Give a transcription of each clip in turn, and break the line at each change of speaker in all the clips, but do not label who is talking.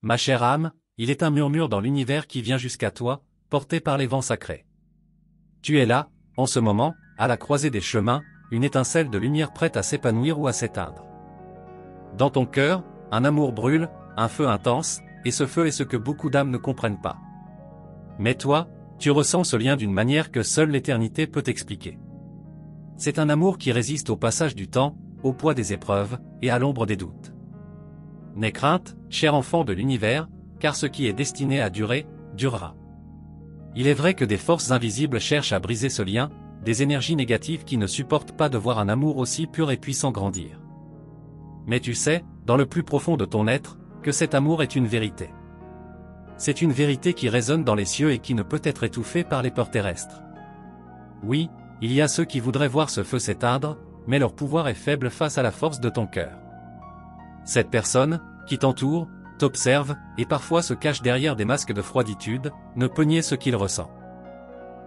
Ma chère âme, il est un murmure dans l'univers qui vient jusqu'à toi, porté par les vents sacrés. Tu es là, en ce moment, à la croisée des chemins, une étincelle de lumière prête à s'épanouir ou à s'éteindre. Dans ton cœur, un amour brûle, un feu intense, et ce feu est ce que beaucoup d'âmes ne comprennent pas. Mais toi, tu ressens ce lien d'une manière que seule l'éternité peut expliquer. C'est un amour qui résiste au passage du temps, au poids des épreuves, et à l'ombre des doutes. N'aie crainte, cher enfant de l'univers, car ce qui est destiné à durer, durera. Il est vrai que des forces invisibles cherchent à briser ce lien, des énergies négatives qui ne supportent pas de voir un amour aussi pur et puissant grandir. Mais tu sais, dans le plus profond de ton être, que cet amour est une vérité. C'est une vérité qui résonne dans les cieux et qui ne peut être étouffée par les peurs terrestres. Oui, il y a ceux qui voudraient voir ce feu s'éteindre, mais leur pouvoir est faible face à la force de ton cœur. Cette personne, qui t'entoure, t'observe, et parfois se cache derrière des masques de froiditude, ne peut nier ce qu'il ressent.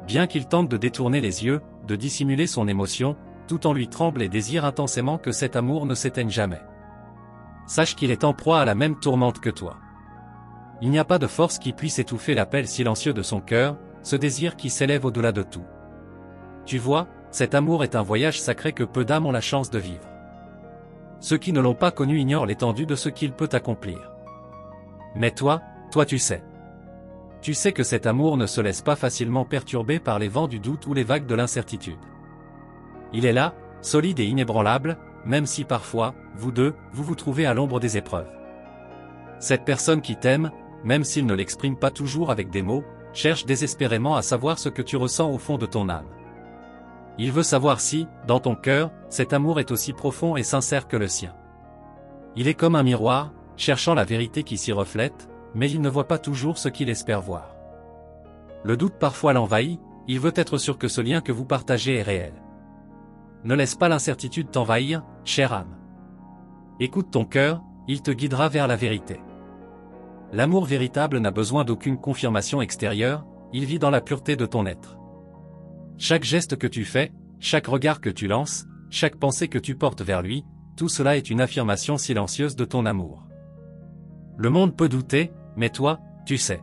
Bien qu'il tente de détourner les yeux, de dissimuler son émotion, tout en lui tremble et désire intensément que cet amour ne s'éteigne jamais. Sache qu'il est en proie à la même tourmente que toi. Il n'y a pas de force qui puisse étouffer l'appel silencieux de son cœur, ce désir qui s'élève au-delà de tout. Tu vois, cet amour est un voyage sacré que peu d'âmes ont la chance de vivre. Ceux qui ne l'ont pas connu ignorent l'étendue de ce qu'il peut accomplir. Mais toi tu sais. Tu sais que cet amour ne se laisse pas facilement perturber par les vents du doute ou les vagues de l'incertitude. Il est là, solide et inébranlable, même si parfois, vous deux, vous vous trouvez à l'ombre des épreuves. Cette personne qui t'aime, même s'il ne l'exprime pas toujours avec des mots, cherche désespérément à savoir ce que tu ressens au fond de ton âme. Il veut savoir si, dans ton cœur, cet amour est aussi profond et sincère que le sien. Il est comme un miroir, cherchant la vérité qui s'y reflète, mais il ne voit pas toujours ce qu'il espère voir. Le doute parfois l'envahit, il veut être sûr que ce lien que vous partagez est réel. Ne laisse pas l'incertitude t'envahir, chère âme. Écoute ton cœur, il te guidera vers la vérité. L'amour véritable n'a besoin d'aucune confirmation extérieure, il vit dans la pureté de ton être. Chaque geste que tu fais, chaque regard que tu lances, chaque pensée que tu portes vers lui, tout cela est une affirmation silencieuse de ton amour. Le monde peut douter, mais toi, tu sais.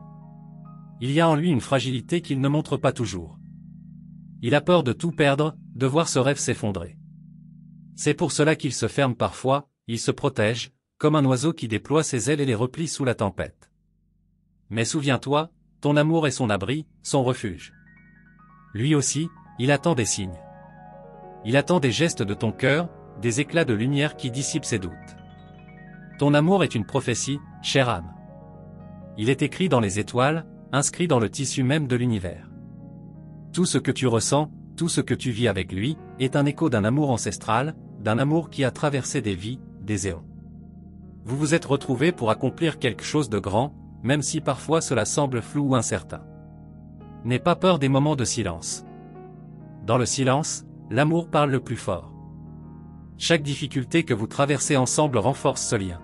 Il y a en lui une fragilité qu'il ne montre pas toujours. Il a peur de tout perdre, de voir ce rêve s'effondrer. C'est pour cela qu'il se ferme parfois, il se protège, comme un oiseau qui déploie ses ailes et les replie sous la tempête. Mais souviens-toi, ton amour est son abri, son refuge. Lui aussi, il attend des signes. Il attend des gestes de ton cœur, des éclats de lumière qui dissipent ses doutes. Ton amour est une prophétie, chère âme. Il est écrit dans les étoiles, inscrit dans le tissu même de l'univers. Tout ce que tu ressens, tout ce que tu vis avec lui, est un écho d'un amour ancestral, d'un amour qui a traversé des vies, des éons. Vous vous êtes retrouvés pour accomplir quelque chose de grand, même si parfois cela semble flou ou incertain. N'aie pas peur des moments de silence. Dans le silence, l'amour parle le plus fort. Chaque difficulté que vous traversez ensemble renforce ce lien.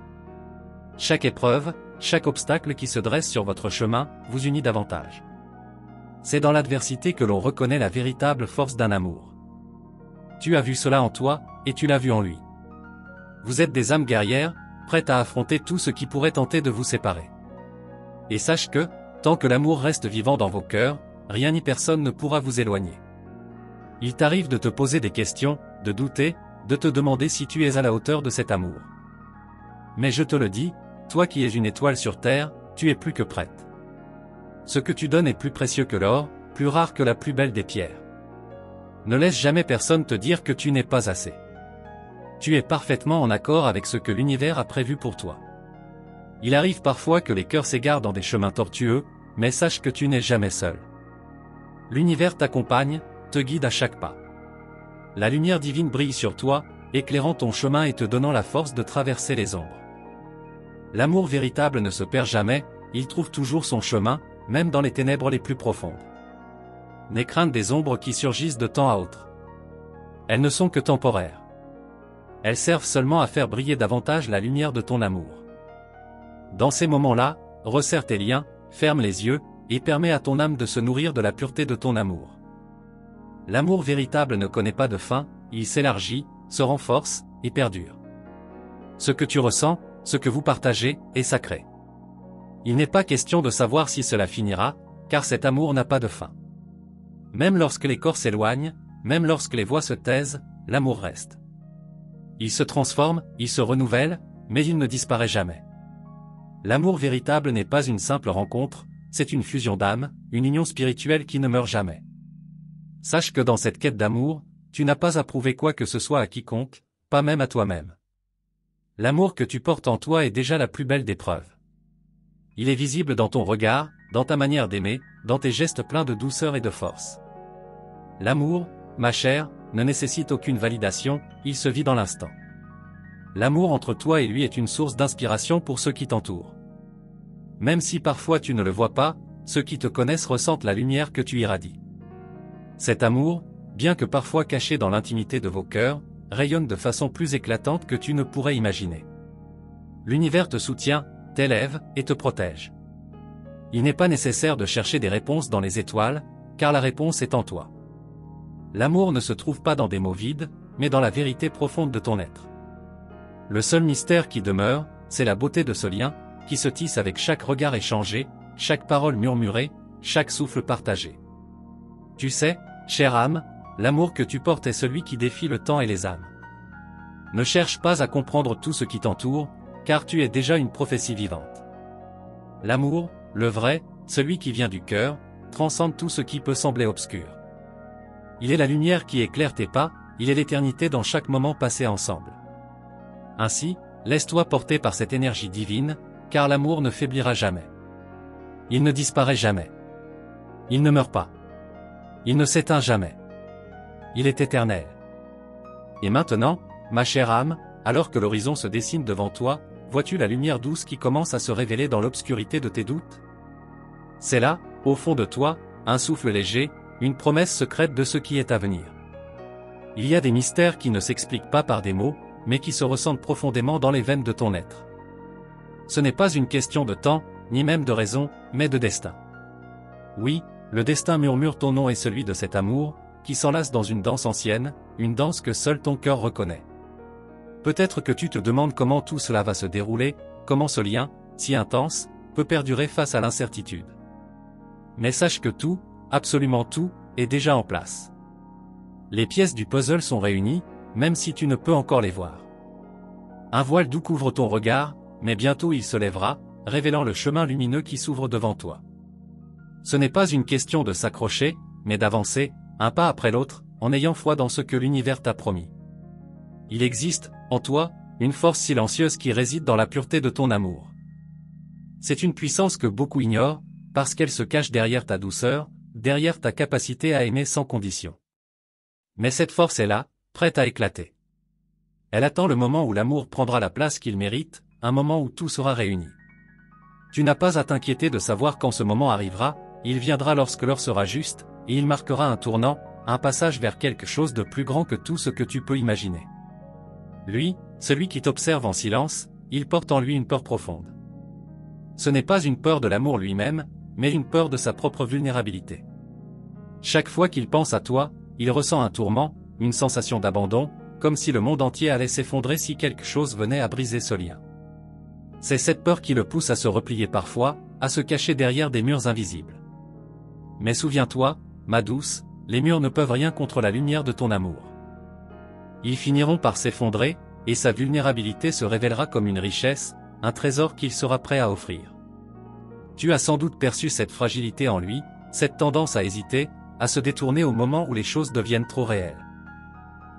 Chaque épreuve, chaque obstacle qui se dresse sur votre chemin, vous unit davantage. C'est dans l'adversité que l'on reconnaît la véritable force d'un amour. Tu as vu cela en toi, et tu l'as vu en lui. Vous êtes des âmes guerrières, prêtes à affronter tout ce qui pourrait tenter de vous séparer. Et sache que, tant que l'amour reste vivant dans vos cœurs, rien ni personne ne pourra vous éloigner. Il t'arrive de te poser des questions, de douter, de te demander si tu es à la hauteur de cet amour. Mais je te le dis, toi qui es une étoile sur terre, tu es plus que prête. Ce que tu donnes est plus précieux que l'or, plus rare que la plus belle des pierres. Ne laisse jamais personne te dire que tu n'es pas assez. Tu es parfaitement en accord avec ce que l'univers a prévu pour toi. Il arrive parfois que les cœurs s'égarent dans des chemins tortueux, mais sache que tu n'es jamais seul. L'univers t'accompagne, te guide à chaque pas. La lumière divine brille sur toi, éclairant ton chemin et te donnant la force de traverser les ombres. L'amour véritable ne se perd jamais, il trouve toujours son chemin, même dans les ténèbres les plus profondes. N'aie crainte des ombres qui surgissent de temps à autre. Elles ne sont que temporaires. Elles servent seulement à faire briller davantage la lumière de ton amour. Dans ces moments-là, resserre tes liens, ferme les yeux, et permets à ton âme de se nourrir de la pureté de ton amour. L'amour véritable ne connaît pas de fin, il s'élargit, se renforce, et perdure. Ce que tu ressens, ce que vous partagez, est sacré. Il n'est pas question de savoir si cela finira, car cet amour n'a pas de fin. Même lorsque les corps s'éloignent, même lorsque les voix se taisent, l'amour reste. Il se transforme, il se renouvelle, mais il ne disparaît jamais. L'amour véritable n'est pas une simple rencontre, c'est une fusion d'âme, une union spirituelle qui ne meurt jamais. Sache que dans cette quête d'amour, tu n'as pas à prouver quoi que ce soit à quiconque, pas même à toi-même. L'amour que tu portes en toi est déjà la plus belle des preuves. Il est visible dans ton regard, dans ta manière d'aimer, dans tes gestes pleins de douceur et de force. L'amour, ma chère, ne nécessite aucune validation, il se vit dans l'instant. L'amour entre toi et lui est une source d'inspiration pour ceux qui t'entourent. Même si parfois tu ne le vois pas, ceux qui te connaissent ressentent la lumière que tu irradies. Cet amour, bien que parfois caché dans l'intimité de vos cœurs, rayonne de façon plus éclatante que tu ne pourrais imaginer. L'univers te soutient, t'élève et te protège. Il n'est pas nécessaire de chercher des réponses dans les étoiles, car la réponse est en toi. L'amour ne se trouve pas dans des mots vides, mais dans la vérité profonde de ton être. Le seul mystère qui demeure, c'est la beauté de ce lien, qui se tisse avec chaque regard échangé, chaque parole murmurée, chaque souffle partagé. Tu sais, chère âme, l'amour que tu portes est celui qui défie le temps et les âmes. Ne cherche pas à comprendre tout ce qui t'entoure, car tu es déjà une prophétie vivante. L'amour, le vrai, celui qui vient du cœur, transcende tout ce qui peut sembler obscur. Il est la lumière qui éclaire tes pas, il est l'éternité dans chaque moment passé ensemble. Ainsi, laisse-toi porter par cette énergie divine, car l'amour ne faiblira jamais. Il ne disparaît jamais. Il ne meurt pas. Il ne s'éteint jamais. Il est éternel. Et maintenant, ma chère âme, alors que l'horizon se dessine devant toi, vois-tu la lumière douce qui commence à se révéler dans l'obscurité de tes doutes? C'est là, au fond de toi, un souffle léger, une promesse secrète de ce qui est à venir. Il y a des mystères qui ne s'expliquent pas par des mots, mais qui se ressentent profondément dans les veines de ton être. Ce n'est pas une question de temps, ni même de raison, mais de destin. Oui, le destin murmure ton nom et celui de cet amour, qui s'enlace dans une danse ancienne, une danse que seul ton cœur reconnaît. Peut-être que tu te demandes comment tout cela va se dérouler, comment ce lien, si intense, peut perdurer face à l'incertitude. Mais sache que tout, absolument tout, est déjà en place. Les pièces du puzzle sont réunies, même si tu ne peux encore les voir. Un voile doux couvre ton regard, mais bientôt il se lèvera, révélant le chemin lumineux qui s'ouvre devant toi. Ce n'est pas une question de s'accrocher, mais d'avancer, un pas après l'autre, en ayant foi dans ce que l'univers t'a promis. Il existe, en toi, une force silencieuse qui réside dans la pureté de ton amour. C'est une puissance que beaucoup ignorent, parce qu'elle se cache derrière ta douceur, derrière ta capacité à aimer sans condition. Mais cette force est là, prête à éclater. Elle attend le moment où l'amour prendra la place qu'il mérite, un moment où tout sera réuni. Tu n'as pas à t'inquiéter de savoir quand ce moment arrivera, il viendra lorsque l'heure sera juste, et il marquera un tournant, un passage vers quelque chose de plus grand que tout ce que tu peux imaginer. Lui, celui qui t'observe en silence, il porte en lui une peur profonde. Ce n'est pas une peur de l'amour lui-même, mais une peur de sa propre vulnérabilité. Chaque fois qu'il pense à toi, il ressent un tourment, une sensation d'abandon, comme si le monde entier allait s'effondrer si quelque chose venait à briser ce lien. C'est cette peur qui le pousse à se replier parfois, à se cacher derrière des murs invisibles. Mais souviens-toi, ma douce, les murs ne peuvent rien contre la lumière de ton amour. Ils finiront par s'effondrer, et sa vulnérabilité se révélera comme une richesse, un trésor qu'il sera prêt à offrir. Tu as sans doute perçu cette fragilité en lui, cette tendance à hésiter, à se détourner au moment où les choses deviennent trop réelles.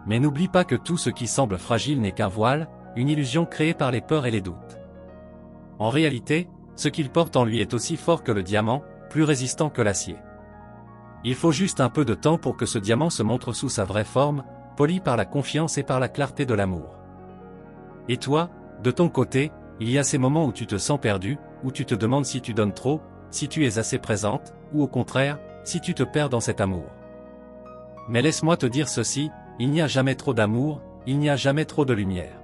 Mais n'oublie pas que tout ce qui semble fragile n'est qu'un voile, une illusion créée par les peurs et les doutes. En réalité, ce qu'il porte en lui est aussi fort que le diamant, plus résistant que l'acier. Il faut juste un peu de temps pour que ce diamant se montre sous sa vraie forme, poli par la confiance et par la clarté de l'amour. Et toi, de ton côté, il y a ces moments où tu te sens perdu, où tu te demandes si tu donnes trop, si tu es assez présente, ou au contraire, si tu te perds dans cet amour. Mais laisse-moi te dire ceci, il n'y a jamais trop d'amour, il n'y a jamais trop de lumière.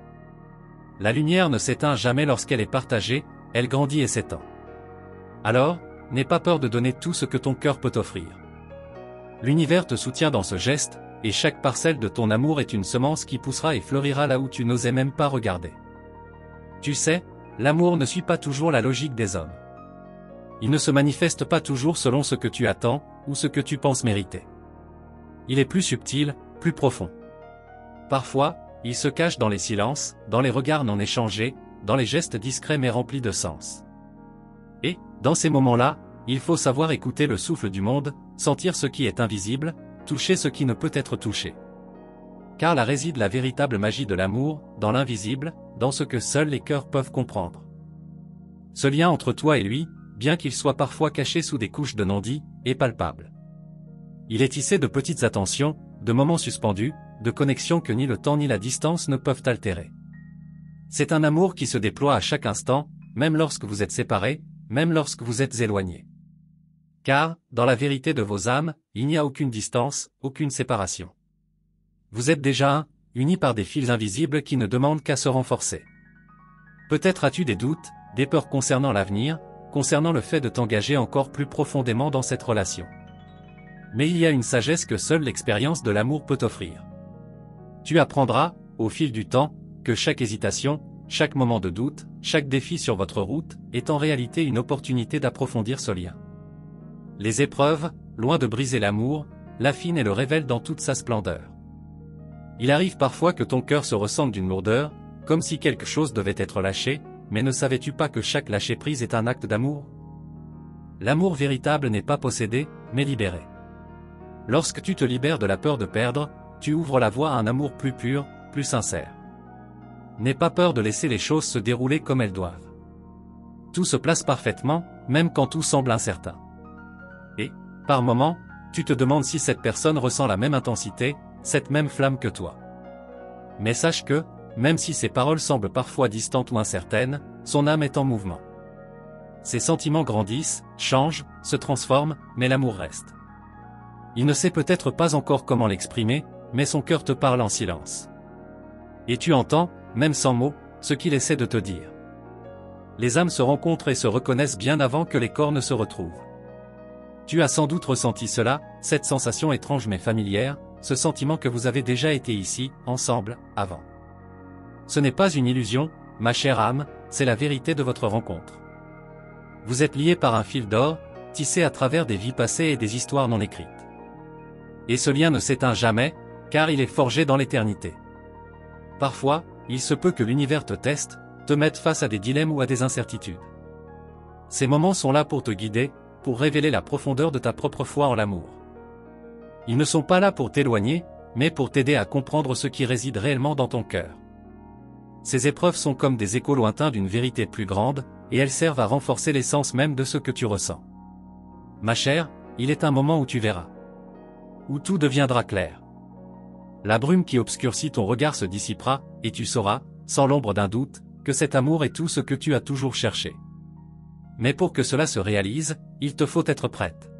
La lumière ne s'éteint jamais lorsqu'elle est partagée, elle grandit et s'étend. Alors, n'aie pas peur de donner tout ce que ton cœur peut t'offrir. L'univers te soutient dans ce geste, et chaque parcelle de ton amour est une semence qui poussera et fleurira là où tu n'osais même pas regarder. Tu sais, l'amour ne suit pas toujours la logique des hommes. Il ne se manifeste pas toujours selon ce que tu attends, ou ce que tu penses mériter. Il est plus subtil, plus profond. Parfois, il se cache dans les silences, dans les regards non échangés, dans les gestes discrets mais remplis de sens. Et, dans ces moments-là, il faut savoir écouter le souffle du monde, sentir ce qui est invisible, toucher ce qui ne peut être touché. Car là réside la véritable magie de l'amour, dans l'invisible, dans ce que seuls les cœurs peuvent comprendre. Ce lien entre toi et lui, bien qu'il soit parfois caché sous des couches de non-dits, est palpable. Il est tissé de petites attentions, de moments suspendus, de connexions que ni le temps ni la distance ne peuvent altérer. C'est un amour qui se déploie à chaque instant, même lorsque vous êtes séparés, même lorsque vous êtes éloignés. Car, dans la vérité de vos âmes, il n'y a aucune distance, aucune séparation. Vous êtes déjà un, unis par des fils invisibles qui ne demandent qu'à se renforcer. Peut-être as-tu des doutes, des peurs concernant l'avenir, concernant le fait de t'engager encore plus profondément dans cette relation. Mais il y a une sagesse que seule l'expérience de l'amour peut offrir. Tu apprendras, au fil du temps, que chaque hésitation, chaque moment de doute, chaque défi sur votre route, est en réalité une opportunité d'approfondir ce lien. Les épreuves, loin de briser l'amour, l'affinent et le révèlent dans toute sa splendeur. Il arrive parfois que ton cœur se ressente d'une lourdeur, comme si quelque chose devait être lâché, mais ne savais-tu pas que chaque lâcher-prise est un acte d'amour? L'amour véritable n'est pas possédé, mais libéré. Lorsque tu te libères de la peur de perdre, tu ouvres la voie à un amour plus pur, plus sincère. N'aie pas peur de laisser les choses se dérouler comme elles doivent. Tout se place parfaitement, même quand tout semble incertain. Et, par moments, tu te demandes si cette personne ressent la même intensité, cette même flamme que toi. Mais sache que, même si ses paroles semblent parfois distantes ou incertaines, son âme est en mouvement. Ses sentiments grandissent, changent, se transforment, mais l'amour reste. Il ne sait peut-être pas encore comment l'exprimer, mais son cœur te parle en silence. Et tu entends, même sans mots, ce qu'il essaie de te dire. Les âmes se rencontrent et se reconnaissent bien avant que les corps ne se retrouvent. Tu as sans doute ressenti cela, cette sensation étrange mais familière, ce sentiment que vous avez déjà été ici, ensemble, avant. Ce n'est pas une illusion, ma chère âme, c'est la vérité de votre rencontre. Vous êtes liés par un fil d'or, tissé à travers des vies passées et des histoires non écrites. Et ce lien ne s'éteint jamais, car il est forgé dans l'éternité. Parfois, il se peut que l'univers te teste, te mette face à des dilemmes ou à des incertitudes. Ces moments sont là pour te guider, pour révéler la profondeur de ta propre foi en l'amour. Ils ne sont pas là pour t'éloigner, mais pour t'aider à comprendre ce qui réside réellement dans ton cœur. Ces épreuves sont comme des échos lointains d'une vérité plus grande, et elles servent à renforcer l'essence même de ce que tu ressens. Ma chère, il est un moment où tu verras. Où tout deviendra clair. La brume qui obscurcit ton regard se dissipera, et tu sauras, sans l'ombre d'un doute, que cet amour est tout ce que tu as toujours cherché. Mais pour que cela se réalise, il te faut être prête.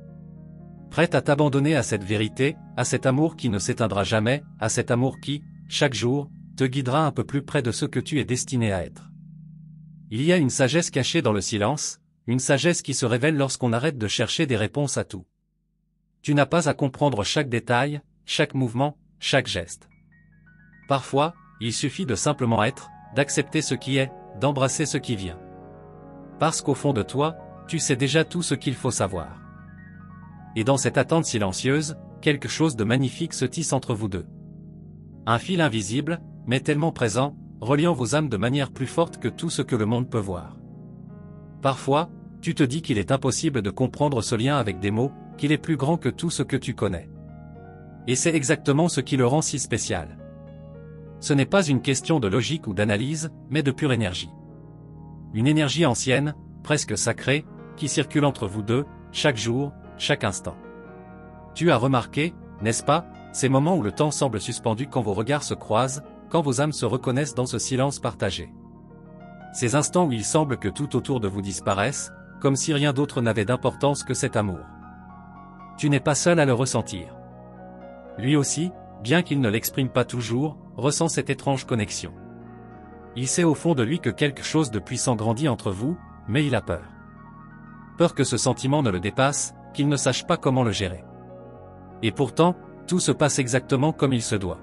Prête à t'abandonner à cette vérité, à cet amour qui ne s'éteindra jamais, à cet amour qui, chaque jour, te guidera un peu plus près de ce que tu es destiné à être. Il y a une sagesse cachée dans le silence, une sagesse qui se révèle lorsqu'on arrête de chercher des réponses à tout. Tu n'as pas à comprendre chaque détail, chaque mouvement, chaque geste. Parfois, il suffit de simplement être, d'accepter ce qui est, d'embrasser ce qui vient. Parce qu'au fond de toi, tu sais déjà tout ce qu'il faut savoir. Et dans cette attente silencieuse, quelque chose de magnifique se tisse entre vous deux. Un fil invisible, mais tellement présent, reliant vos âmes de manière plus forte que tout ce que le monde peut voir. Parfois, tu te dis qu'il est impossible de comprendre ce lien avec des mots, qu'il est plus grand que tout ce que tu connais. Et c'est exactement ce qui le rend si spécial. Ce n'est pas une question de logique ou d'analyse, mais de pure énergie. Une énergie ancienne, presque sacrée, qui circule entre vous deux, chaque jour, chaque instant. Tu as remarqué, n'est-ce pas, ces moments où le temps semble suspendu quand vos regards se croisent, quand vos âmes se reconnaissent dans ce silence partagé. Ces instants où il semble que tout autour de vous disparaisse, comme si rien d'autre n'avait d'importance que cet amour. Tu n'es pas seul à le ressentir. Lui aussi, bien qu'il ne l'exprime pas toujours, ressent cette étrange connexion. Il sait au fond de lui que quelque chose de puissant grandit entre vous, mais il a peur. Peur que ce sentiment ne le dépasse, qu'il ne sache pas comment le gérer. Et pourtant, tout se passe exactement comme il se doit.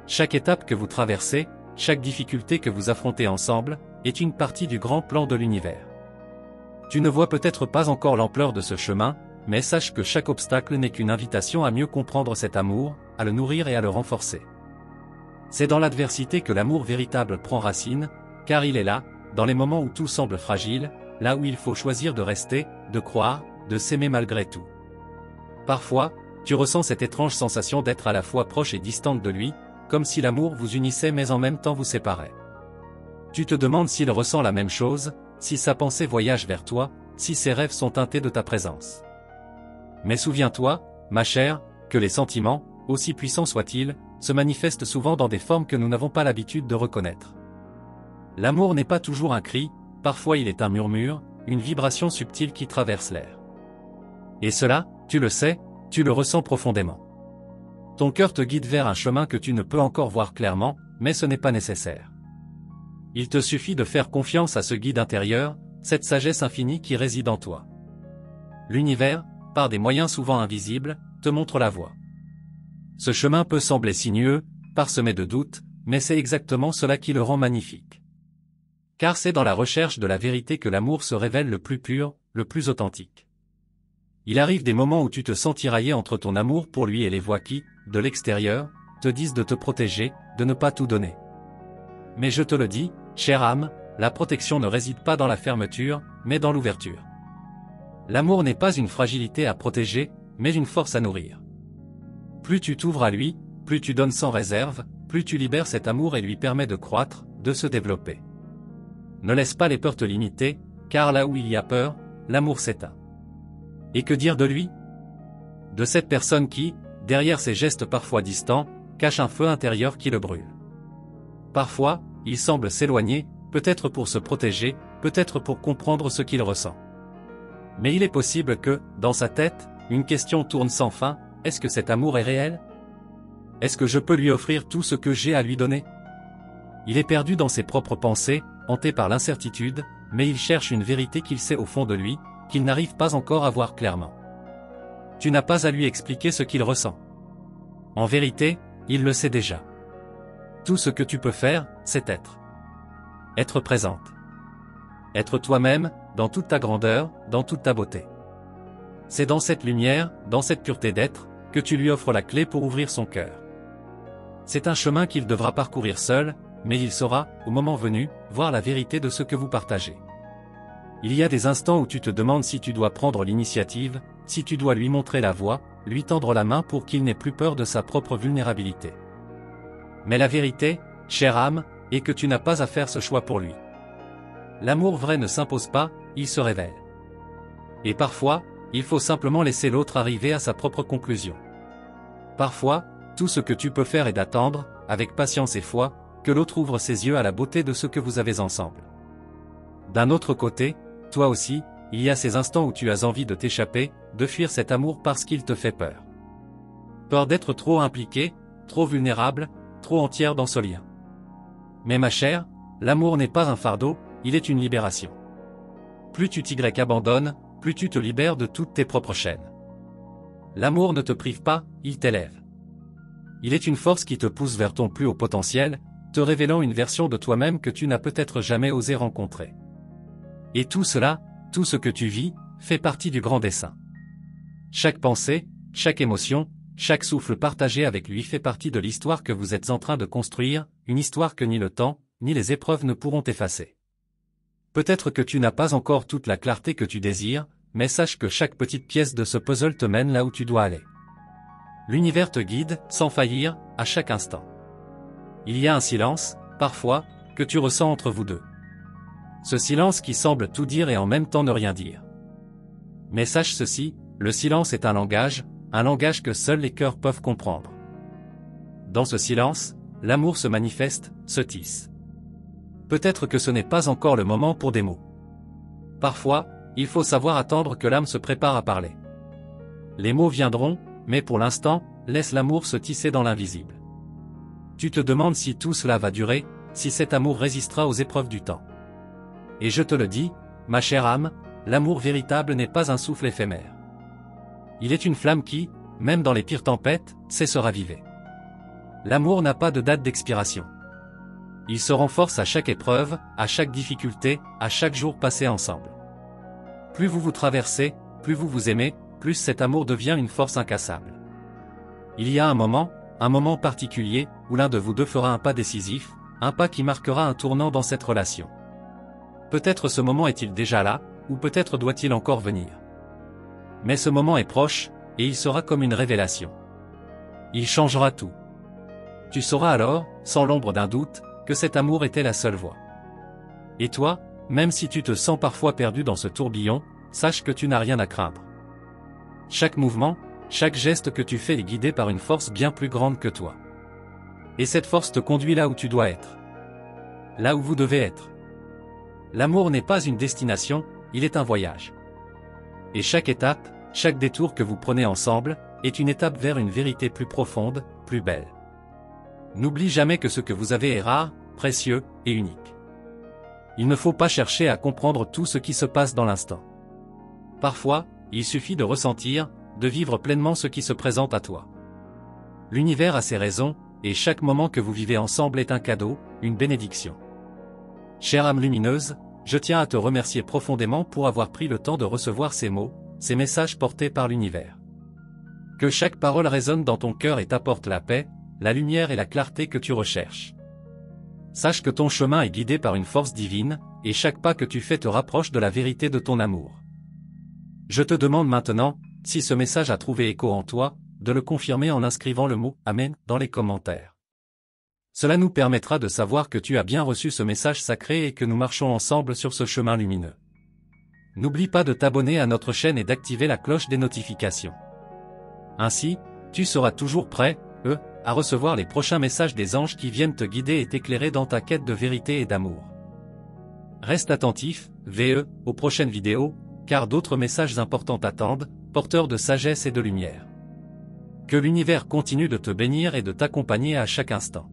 Chaque étape que vous traversez, chaque difficulté que vous affrontez ensemble, est une partie du grand plan de l'univers. Tu ne vois peut-être pas encore l'ampleur de ce chemin, mais sache que chaque obstacle n'est qu'une invitation à mieux comprendre cet amour, à le nourrir et à le renforcer. C'est dans l'adversité que l'amour véritable prend racine, car il est là, dans les moments où tout semble fragile, là où il faut choisir de rester, de croire, de s'aimer malgré tout. Parfois, tu ressens cette étrange sensation d'être à la fois proche et distante de lui, comme si l'amour vous unissait mais en même temps vous séparait. Tu te demandes s'il ressent la même chose, si sa pensée voyage vers toi, si ses rêves sont teintés de ta présence. Mais souviens-toi, ma chère, que les sentiments, aussi puissants soient-ils, se manifestent souvent dans des formes que nous n'avons pas l'habitude de reconnaître. L'amour n'est pas toujours un cri, parfois il est un murmure, une vibration subtile qui traverse l'air. Et cela, tu le sais, tu le ressens profondément. Ton cœur te guide vers un chemin que tu ne peux encore voir clairement, mais ce n'est pas nécessaire. Il te suffit de faire confiance à ce guide intérieur, cette sagesse infinie qui réside en toi. L'univers, par des moyens souvent invisibles, te montre la voie. Ce chemin peut sembler sinueux, parsemé de doutes, mais c'est exactement cela qui le rend magnifique. Car c'est dans la recherche de la vérité que l'amour se révèle le plus pur, le plus authentique. Il arrive des moments où tu te sens tiraillé entre ton amour pour lui et les voix qui, de l'extérieur, te disent de te protéger, de ne pas tout donner. Mais je te le dis, chère âme, la protection ne réside pas dans la fermeture, mais dans l'ouverture. L'amour n'est pas une fragilité à protéger, mais une force à nourrir. Plus tu t'ouvres à lui, plus tu donnes sans réserve, plus tu libères cet amour et lui permets de croître, de se développer. Ne laisse pas les peurs te limiter, car là où il y a peur, l'amour s'éteint. Et que dire de lui? De cette personne qui, derrière ses gestes parfois distants, cache un feu intérieur qui le brûle. Parfois, il semble s'éloigner, peut-être pour se protéger, peut-être pour comprendre ce qu'il ressent. Mais il est possible que, dans sa tête, une question tourne sans fin, est-ce que cet amour est réel? Est-ce que je peux lui offrir tout ce que j'ai à lui donner? Il est perdu dans ses propres pensées, hanté par l'incertitude, mais il cherche une vérité qu'il sait au fond de lui, qu'il n'arrive pas encore à voir clairement. Tu n'as pas à lui expliquer ce qu'il ressent. En vérité, il le sait déjà. Tout ce que tu peux faire, c'est être. Être présente. Être toi-même, dans toute ta grandeur, dans toute ta beauté. C'est dans cette lumière, dans cette pureté d'être, que tu lui offres la clé pour ouvrir son cœur. C'est un chemin qu'il devra parcourir seul, mais il saura, au moment venu, voir la vérité de ce que vous partagez. Il y a des instants où tu te demandes si tu dois prendre l'initiative, si tu dois lui montrer la voie, lui tendre la main pour qu'il n'ait plus peur de sa propre vulnérabilité. Mais la vérité, chère âme, est que tu n'as pas à faire ce choix pour lui. L'amour vrai ne s'impose pas, il se révèle. Et parfois, il faut simplement laisser l'autre arriver à sa propre conclusion. Parfois, tout ce que tu peux faire est d'attendre, avec patience et foi, que l'autre ouvre ses yeux à la beauté de ce que vous avez ensemble. D'un autre côté, toi aussi, il y a ces instants où tu as envie de t'échapper, de fuir cet amour parce qu'il te fait peur. Peur d'être trop impliqué, trop vulnérable, trop entière dans ce lien. Mais ma chère, l'amour n'est pas un fardeau, il est une libération. Plus tu t'y abandonnes, plus tu te libères de toutes tes propres chaînes. L'amour ne te prive pas, il t'élève. Il est une force qui te pousse vers ton plus haut potentiel, te révélant une version de toi-même que tu n'as peut-être jamais osé rencontrer. Et tout cela, tout ce que tu vis, fait partie du grand dessein. Chaque pensée, chaque émotion, chaque souffle partagé avec lui fait partie de l'histoire que vous êtes en train de construire, une histoire que ni le temps, ni les épreuves ne pourront effacer. Peut-être que tu n'as pas encore toute la clarté que tu désires, mais sache que chaque petite pièce de ce puzzle te mène là où tu dois aller. L'univers te guide, sans faillir, à chaque instant. Il y a un silence, parfois, que tu ressens entre vous deux. Ce silence qui semble tout dire et en même temps ne rien dire. Mais sache ceci, le silence est un langage que seuls les cœurs peuvent comprendre. Dans ce silence, l'amour se manifeste, se tisse. Peut-être que ce n'est pas encore le moment pour des mots. Parfois, il faut savoir attendre que l'âme se prépare à parler. Les mots viendront, mais pour l'instant, laisse l'amour se tisser dans l'invisible. Tu te demandes si tout cela va durer, si cet amour résistera aux épreuves du temps. Et je te le dis, ma chère âme, l'amour véritable n'est pas un souffle éphémère. Il est une flamme qui, même dans les pires tempêtes, sait se raviver. L'amour n'a pas de date d'expiration. Il se renforce à chaque épreuve, à chaque difficulté, à chaque jour passé ensemble. Plus vous vous traversez, plus vous vous aimez, plus cet amour devient une force incassable. Il y a un moment particulier, où l'un de vous deux fera un pas décisif, un pas qui marquera un tournant dans cette relation. Peut-être ce moment est-il déjà là, ou peut-être doit-il encore venir. Mais ce moment est proche, et il sera comme une révélation. Il changera tout. Tu sauras alors, sans l'ombre d'un doute, que cet amour était la seule voie. Et toi, même si tu te sens parfois perdu dans ce tourbillon, sache que tu n'as rien à craindre. Chaque mouvement, chaque geste que tu fais est guidé par une force bien plus grande que toi. Et cette force te conduit là où tu dois être. Là où vous devez être. L'amour n'est pas une destination, il est un voyage. Et chaque étape, chaque détour que vous prenez ensemble, est une étape vers une vérité plus profonde, plus belle. N'oublie jamais que ce que vous avez est rare, précieux et unique. Il ne faut pas chercher à comprendre tout ce qui se passe dans l'instant. Parfois, il suffit de ressentir, de vivre pleinement ce qui se présente à toi. L'univers a ses raisons, et chaque moment que vous vivez ensemble est un cadeau, une bénédiction. Chère âme lumineuse, je tiens à te remercier profondément pour avoir pris le temps de recevoir ces mots, ces messages portés par l'univers. Que chaque parole résonne dans ton cœur et t'apporte la paix, la lumière et la clarté que tu recherches. Sache que ton chemin est guidé par une force divine, et chaque pas que tu fais te rapproche de la vérité de ton amour. Je te demande maintenant, si ce message a trouvé écho en toi, de le confirmer en inscrivant le mot « Amen » dans les commentaires. Cela nous permettra de savoir que tu as bien reçu ce message sacré et que nous marchons ensemble sur ce chemin lumineux. N'oublie pas de t'abonner à notre chaîne et d'activer la cloche des notifications. Ainsi, tu seras toujours prêt, à recevoir les prochains messages des anges qui viennent te guider et t'éclairer dans ta quête de vérité et d'amour. Reste attentif, aux prochaines vidéos, car d'autres messages importants t'attendent, porteurs de sagesse et de lumière. Que l'univers continue de te bénir et de t'accompagner à chaque instant.